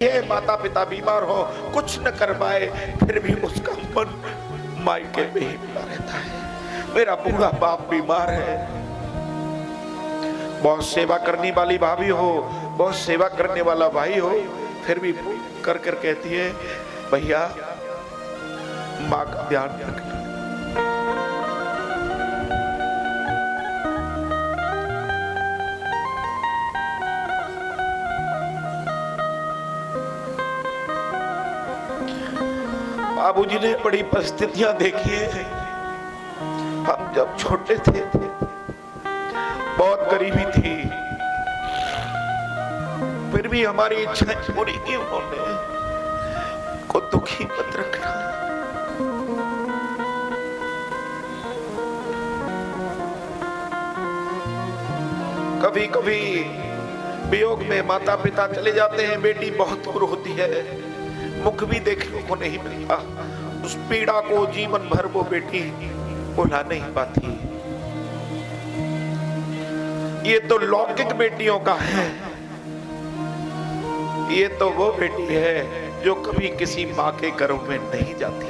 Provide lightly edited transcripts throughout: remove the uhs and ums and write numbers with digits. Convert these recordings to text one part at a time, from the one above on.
ये माता पिता बीमार हो, कुछ न कर पाए, फिर भी उसका मन मायके में ही पड़ा रहता है। मेरा बूढ़ा बाप बीमार है, बहुत सेवा करने वाली भाभी हो, बहुत सेवा करने वाला भाई हो, फिर भी कर कर कहती है भैया माँ का ध्यान रखना। बाबूजी ने बड़ी परिस्थितियां देखी है। हम जब छोटे थे बहुत गरीबी थी, फिर भी हमारी इच्छाएं पूरी की उन्होंने। को दुखी मत रखना। कभी कभी वियोग में माता पिता चले जाते हैं, बेटी बहुत दूर होती है, मुख भी देखने को नहीं मिलता। उस पीड़ा को जीवन भर वो बेटी भुला नहीं पाती। ये तो लौकिक बेटियों का है, ये तो वो बेटी है जो कभी किसी माँ के गर्भ में नहीं जाती।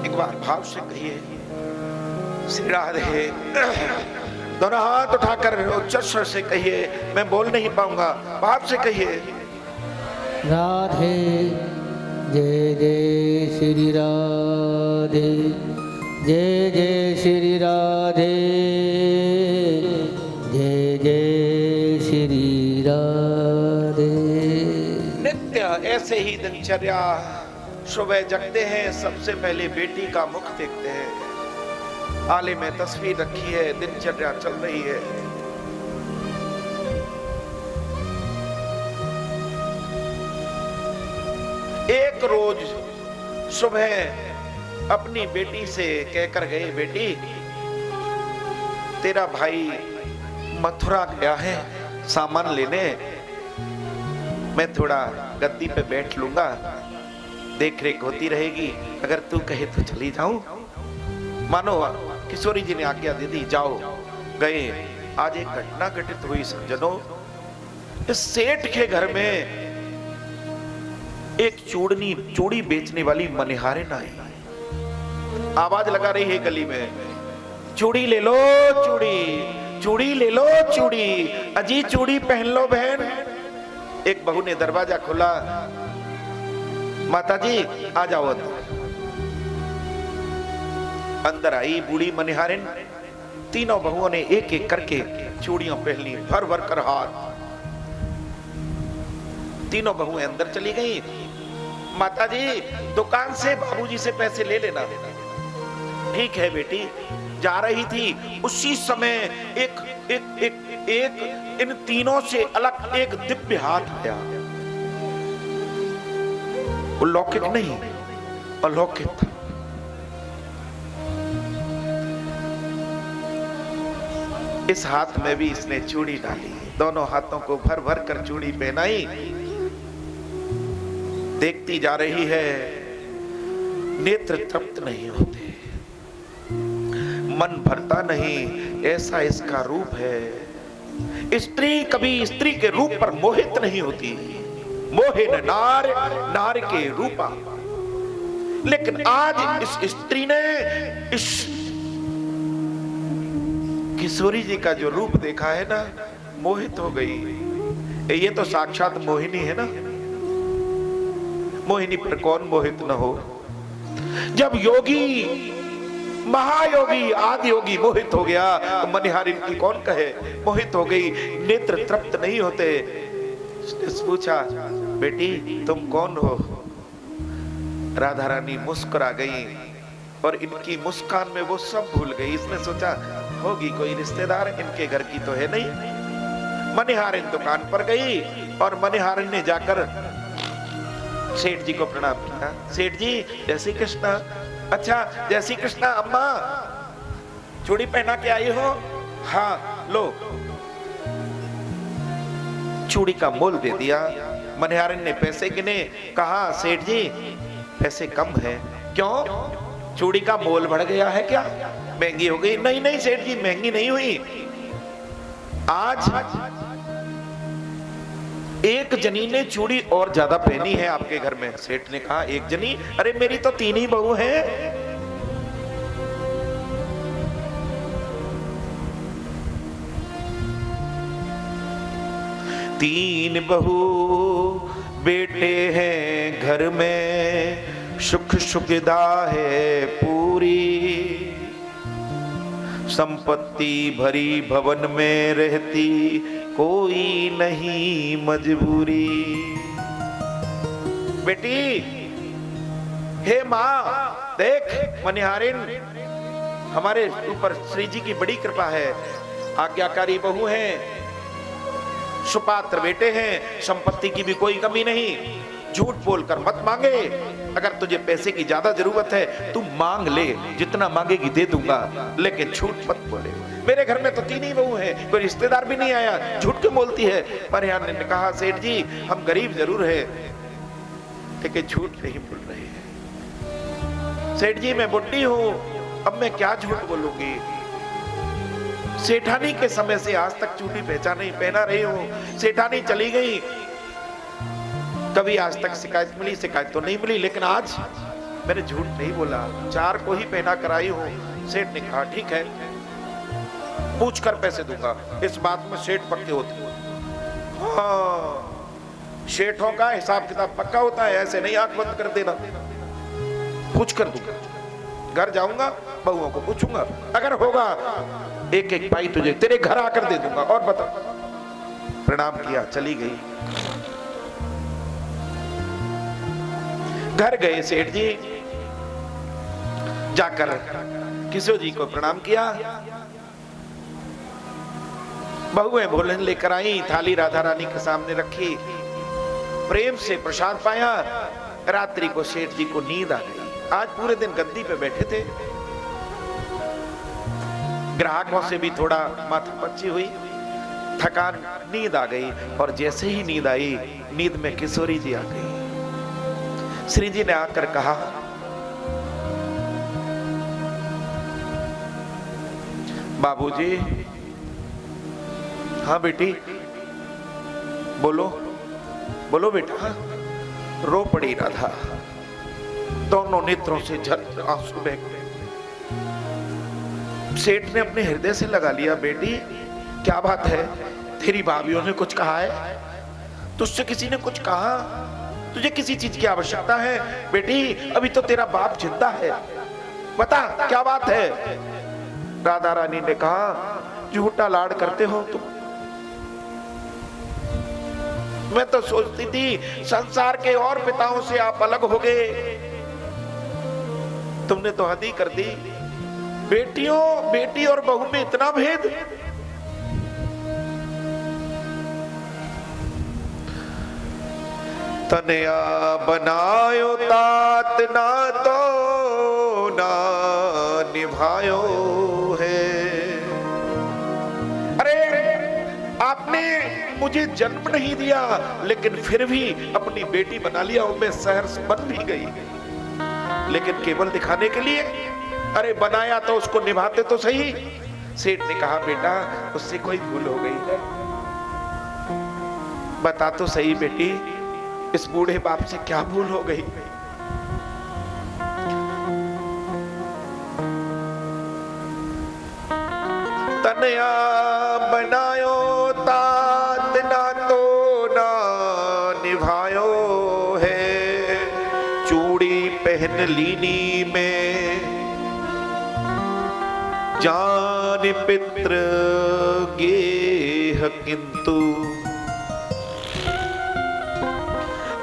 एक बार भाव से कहिए श्री राधे। दोनों हाथ उठाकर उच्च स्वर से कहिए, मैं बोल नहीं पाऊंगा, भाव से कहिए राधे जय जय श्री राधे, जय जय श्री राधे, जय जय श्री राधे। नित्य ऐसे ही दिनचर्या, सुबह जगते हैं, सबसे पहले बेटी का मुख देखते हैं। आले में तस्वीर रखी है, दिनचर्या चल रही है। एक रोज सुबह अपनी बेटी से कहकर गए, बेटी तेरा भाई मथुरा गया है सामान लेने, मैं थोड़ा गद्दी पे बैठ लूंगा, देख रेख होती रहेगी, अगर तू कहे तो चली जाऊं। मानो किशोरी जी ने आज्ञा दे दी, जाओ। गए। आज एक घटना घटित हुई सज्जनों। इस सेठ के घर में एक चूड़ी बेचने वाली मनिहारिन आई, आवाज लगा रही है गली में, चूड़ी ले लो चूड़ी, चूड़ी ले लो चूड़ी, अजी चूड़ी पहन लो बहन। एक बहू ने दरवाजा खोला, माता जी आ जाओ अंदर। अंदर आई बूढ़ी मनिहारिन, तीनों बहुओं ने एक एक करके चूड़ियां पहन ली, भर भर कर हाथ। तीनों बहुएं अंदर चली गई। माता जी दुकान से बाबूजी से पैसे ले लेना। ठीक है बेटी। जा रही थी, उसी समय एक एक एक एक इन तीनों से अलग एक दिव्य हाथ आया। वो लौकिक नहीं, अलौकिक था। इस हाथ में भी इसने चूड़ी डाली, दोनों हाथों को भर भर कर चूड़ी पहनाई। देखती जा रही है, नेत्र तृप्त नहीं होते, मन भरता नहीं, ऐसा इसका रूप है। स्त्री कभी स्त्री के रूप पर मोहित नहीं होती, मोहे न नार, नार के रूपा। लेकिन आज इस स्त्री ने इस किशोरी जी का जो रूप देखा है ना, मोहित हो गई। ये तो साक्षात मोहिनी है ना, मोहिनी पर कौन मोहित न हो। जब योगी, महायोगी, आदि योगी मोहित हो गया, तो मनिहारिन की कौन कहे, मोहित हो गई। नेत्र तृप्त नहीं होते। पूछा, बेटी तुम कौन हो? राधा रानी मुस्कुरा गई और इनकी मुस्कान में वो सब भूल गई। इसने सोचा होगी कोई रिश्तेदार, इनके घर की तो है नहीं। मनिहारिन दुकान पर गई और मनिहारिन ने जाकर सेठ जी को प्रणाम किया। सेठ जी जय श्री कृष्णा। अच्छा जय श्री कृष्णा। अम्मा चूड़ी पहना के आई हो? हाँ लो। चूड़ी का मोल दे दिया। मनिहारिन ने पैसे गिने, कहा सेठ जी पैसे कम है। क्यों? चूड़ी का मोल बढ़ गया है क्या? महंगी हो गई? नहीं नहीं सेठ जी, महंगी नहीं हुई। आज एक जनी ने चूड़ी और ज्यादा पहनी है आपके घर में। सेठ ने कहा एक जनी? अरे मेरी तो 3 ही बहू हैं। तीन बहू बेटे हैं घर में, सुख सुविधा है पूरी, संपत्ति भरी भवन में रहती, कोई नहीं मजबूरी। बेटी, हे माँ देख, मनिहारिन हमारे ऊपर श्री जी की बड़ी कृपा है, आज्ञाकारी बहू हैं, सुपात्र बेटे हैं, संपत्ति की भी कोई कमी नहीं। झूठ बोलकर मत मांगे। अगर तुझे पैसे की ज्यादा जरूरत है तू मांग ले, जितना मांगेगी दे दूंगा, लेकिन झूठ मत बोले। मेरे घर में तो 3 ही बहू हैं, कोई रिश्तेदार भी नहीं आया, झूठ क्यों बोलती है? मनिहार ने कहा सेठ जी हम गरीब जरूर है लेकिन झूठ नहीं बोल रहे हैं। सेठ जी मैं बुढ़ी हूं, अब मैं क्या झूठ बोलूंगी? सेठानी के समय से आज तक चूड़ी पहना रही हूं। सेठानी चली गई, कभी आज तक शिकायत मिली? शिकायत तो नहीं मिली, लेकिन आज मैंने झूठ नहीं बोला, 4 को ही पहना कर आई हूं। सेठ ने कहा ठीक है, पूछ कर पैसे दूंगा। इस बात में सेठ पक्के होते हैं। हाँ, सेठों का हिसाब किताब पक्का होता है, ऐसे नहीं आंख बंद कर देना। पूछ कर दूंगा, घर जाऊंगा बहुओं को पूछूंगा, अगर होगा एक एक पाई तुझे तेरे घर आकर दे दूंगा। और बता। प्रणाम किया, चली गई। घर गए सेठ जी, जाकर किशोर जी को प्रणाम किया। बहुएं भोजन लेकर आई, थाली राधा रानी के सामने रखी, प्रेम से प्रसाद पाया। रात्रि को सेठ जी को नींद आ गई। आज पूरे दिन गद्दी पे बैठे थे, ग्राहकों से भी थोड़ा माथापच्ची हुई, थकान, नींद आ गई। और जैसे ही नींद आई, नींद में किशोरी जी आ गई। श्री जी ने आकर कहा बाबूजी। हाँ बेटी, बोलो बोलो बेटा। रो पड़ी राधा, दोनों नेत्रों से झर आंसू बह गए। सेठ ने अपने हृदय से लगा लिया, बेटी क्या बात है, तेरी भाभीयों ने कुछ कहा है? तुझसे किसी ने कुछ कहा? तुझे किसी चीज की आवश्यकता है? बेटी अभी तो तेरा बाप जिंदा है, बता क्या बात है? राधा रानी ने कहा झूठा लाड करते हो तुम। मैं तो सोचती थी संसार के और पिताओं से आप अलग हो गए, तुमने तो हद ही कर दी। बेटी और बहू में इतना भेद? तनया बनायो तात ना तो ना निभायो है। अरे आपने मुझे जन्म नहीं दिया, लेकिन फिर भी अपनी बेटी बना लिया, उनमें सहर्ष बन भी गई, लेकिन केवल दिखाने के लिए। अरे बनाया तो उसको निभाते तो सही। सेठ ने कहा बेटा उससे कोई भूल हो गई है, बता तो सही बेटी, इस बूढ़े बाप से क्या भूल हो गई? तनया बनायो तात ना तो ना निभायो है। चूड़ी पहन लीनी में जान पित्र गेह, किंतु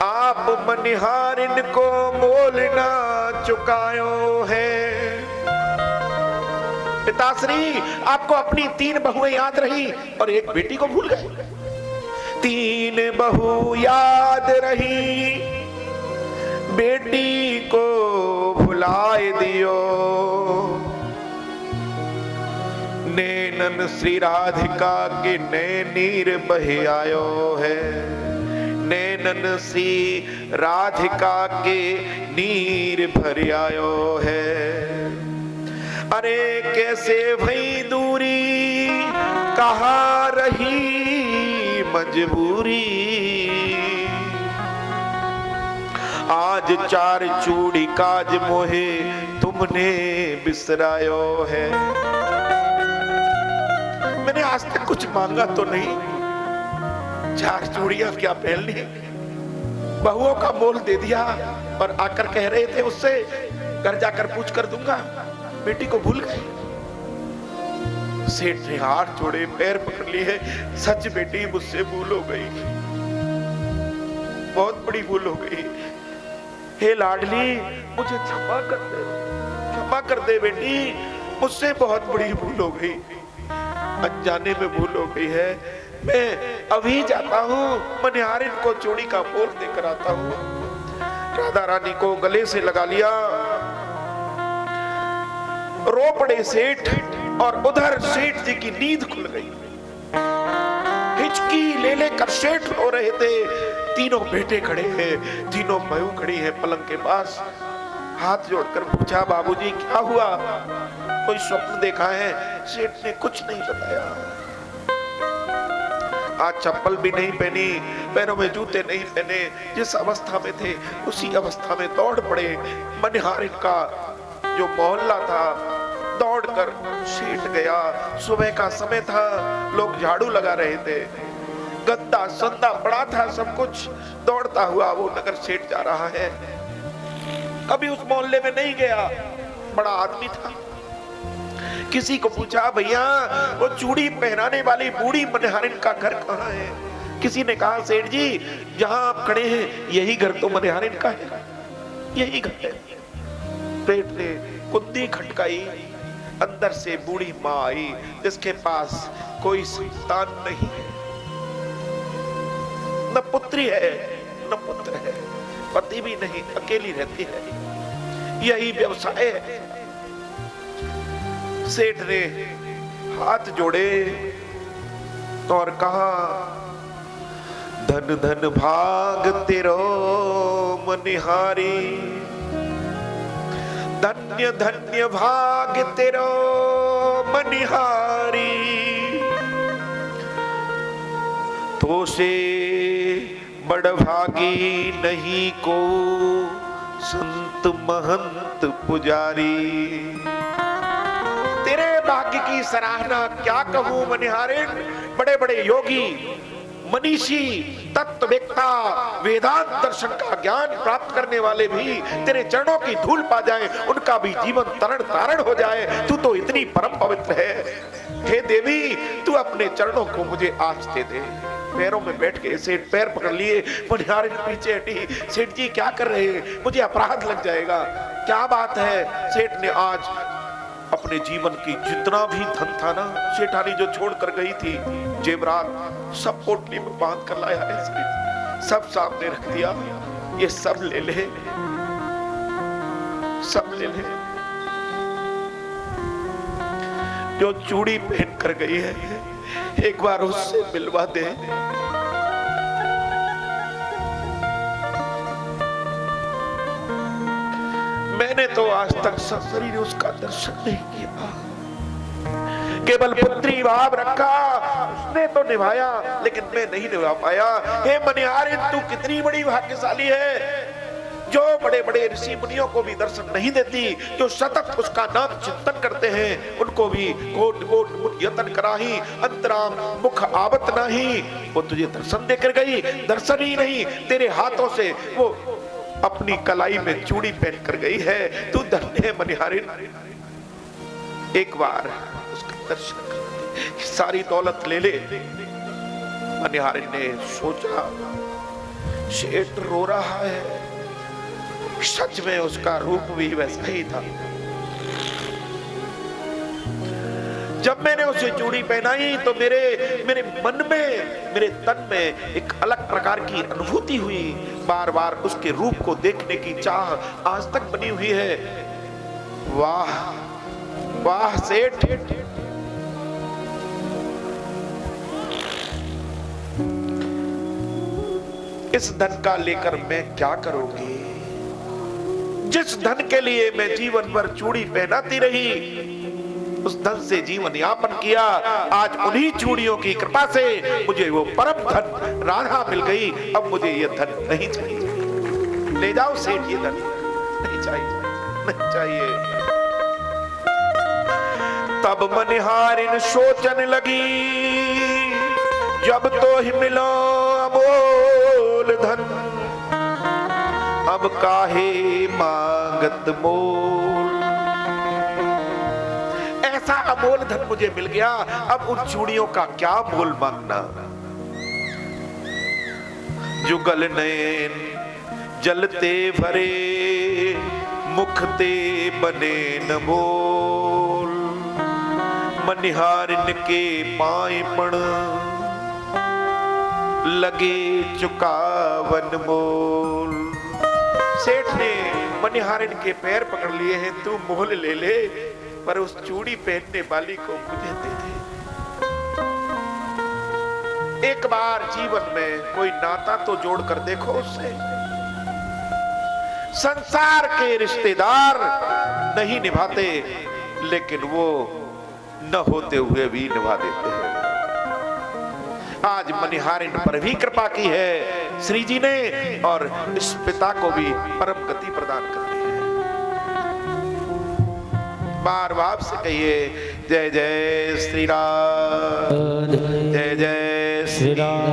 आप मनिहारिन को मोल ना चुकायो है। पिताश्री आपको अपनी 3 बहुएं याद रही और एक बेटी को भूल गए। 3 बहू याद रही, बेटी को भुलाए दियो। नैनन श्री राधिका के नए नीर बह आयो है, नैनन सी राधिका के नीर भर आयो है। अरे कैसे भई दूरी कहाँ रही मजबूरी, आज चार चूड़ी काज मोहे तुमने बिसरायो है। मैंने आज तक कुछ मांगा तो नहीं, चार चूड़ियां क्या पहन ली, बहुओं का मोल दे दिया और आकर कह रहे थे उससे घर जाकर पूछ कर दूंगा, बेटी को भूल गए। सेठ ने हाथ जोड़े पैर पकड़ लिए, सच बेटी मुझसे भूल हो गई, बहुत बड़ी भूल हो गई। हे लाडली मुझे क्षमा कर दे बेटी, मुझसे बहुत बड़ी भूल हो गई, अनजाने में भूल हो गई है। मैं अभी जाता हूँ, मनिहारिन को चूड़ी का मोल देकर आता हूँ। राधा रानी को गले से लगा लिया, रो पड़े सेठ, और उधर सेठ जी की नींद खुल गई। हिचकी ले लेकर सेठ रो रहे थे। तीनों बेटे खड़े हैं, तीनों बहू खड़ी है पलंग के पास। हाथ जोड़कर पूछा, बाबूजी क्या हुआ, कोई स्वप्न देखा है? सेठ ने कुछ नहीं बताया। आज चप्पल भी नहीं पहनी, पैरों में जूते नहीं पहने, जिस अवस्था में थे उसी अवस्था में दौड़ पड़े। मनिहारिन का जो मोहल्ला था दौड़कर सेठ गया। सुबह का समय था, लोग झाड़ू लगा रहे थे, गद्दा संदा पड़ा था, सब कुछ। दौड़ता हुआ वो नगर सेठ जा रहा है। कभी उस मोहल्ले में नहीं गया, बड़ा आदमी था। किसी को पूछा, भैया वो चूड़ी पहनाने वाली बूढ़ी मनिहारिन का घर कहाँ है? किसी ने कहा, सेठ जी जहां आप खड़े हैं यही घर तो मनिहारिन का है, यही घर है। सेठ ने कुंडी खटकाई, अंदर से बूढ़ी माँ आई जिसके पास कोई संतान नहीं है, न पुत्री है न पुत्र है, पति भी नहीं, अकेली रहती है, यही व्यवसाय है। सेठ ने हाथ जोड़े और कहा, धन धन भाग तेरो मनिहारी, धन्य धन्य भाग तेरो मनिहारी, तो से बड़ भागी नहीं को संत महंत पुजारी। तेरे भाग्य की सराहना क्या कहूं मनिहारिन, बड़े बड़े योगी मनीषी तत्ववेत्ता वेदांत दर्शन का ज्ञान प्राप्त करने वाले भी तेरे चरणों की धूल पा जाएं, उनका भी जीवन तरण तारण हो जाए। तू तो इतनी परम पवित्र है। हे देवी तू अपने चरणों को मुझे आज दे दे। पैरों में बैठ के सेठ पैर पकड़ लिए, मनिहारिन पीछे हटी। सेठ जी क्या कर रहे हैं, मुझे अपराध लग जाएगा। क्या बात है? सेठ ने आज अपने जीवन की जितना भी धन था ना, सेठानी जो छोड़ कर गई थी, जेवरात सब पोटली में बांध कर लाया है, सब सामने रख दिया। ये सब ले ले, सब ले ले। जो चूड़ी पहन कर गई है एक बार उससे मिलवा दे। मैंने तो आज तक ससुरी ने उसका दर्शन नहीं किया, केवल पुत्री भाव रखा, उसने तो निभाया लेकिन मैं नहीं निभा पाया। हे मनिहारिन तू कितनी बड़ी भाग्यशाली है, जो बड़े बड़े ऋषि मुनियों को भी दर्शन नहीं देती, जो सतत उसका नाम चिंतन करते हैं, उनको भी कोट कोट यतन कराही, अंतराम मुख आवत नहीं। वो तुझे दर्शन देकर गई, दर्शन ही नहीं तेरे हाथों से वो अपनी कलाई में चूड़ी पहन कर गई है। तू धन्य है मनिहारिन, एक बार उसका दर्शन कर, सारी दौलत ले ले। मनिहारिन ने सोचा सेठ रो रहा है, सच में उसका रूप भी वैसा ही था। जब मैंने उसे चूड़ी पहनाई तो मेरे मन में, मेरे तन में एक अलग प्रकार की अनुभूति हुई। बार बार उसके रूप को देखने की चाह आज तक बनी हुई है। वाह वाह सेठ, इस धन का लेकर मैं क्या करूंगी? जिस धन के लिए मैं जीवन भर चूड़ी पहनाती रही, उस धन से जीवन यापन किया, आज उन्हीं चूड़ियों की कृपा से मुझे वो परम धन राधा मिल गई। अब मुझे ये धन नहीं चाहिए। ले जाओ सेठ, ये धन नहीं चाहिए, नहीं चाहिए। तब मनिहारिन सोचन लगी, जब तो ही मिलो अमोल धन, अब काहे मांगत मोल। ऐसा अमोल धन मुझे मिल गया, अब उन चूड़ियों का क्या मोल मांगना। जुगल नयन जलते भरे, मुखते बने न बोल। मनिहारिन के पाए पण, लगे चुकावन मोल। सेठ ने मनिहारिन के पैर पकड़ लिए हैं, तू मोल ले ले, पर उस चूड़ी पहनने वाली को मुझे दे दे। एक बार जीवन में कोई नाता तो जोड़ कर देखो उससे। संसार के रिश्तेदार नहीं निभाते, लेकिन वो न होते हुए भी निभा देते हैं। आज मनिहारिन पर भी कृपा की है श्री जी ने, और इस पिता को भी परम गति प्रदान कर दी है। बार बार से कहिए, जय जय श्री राम, जय जय श्री राम।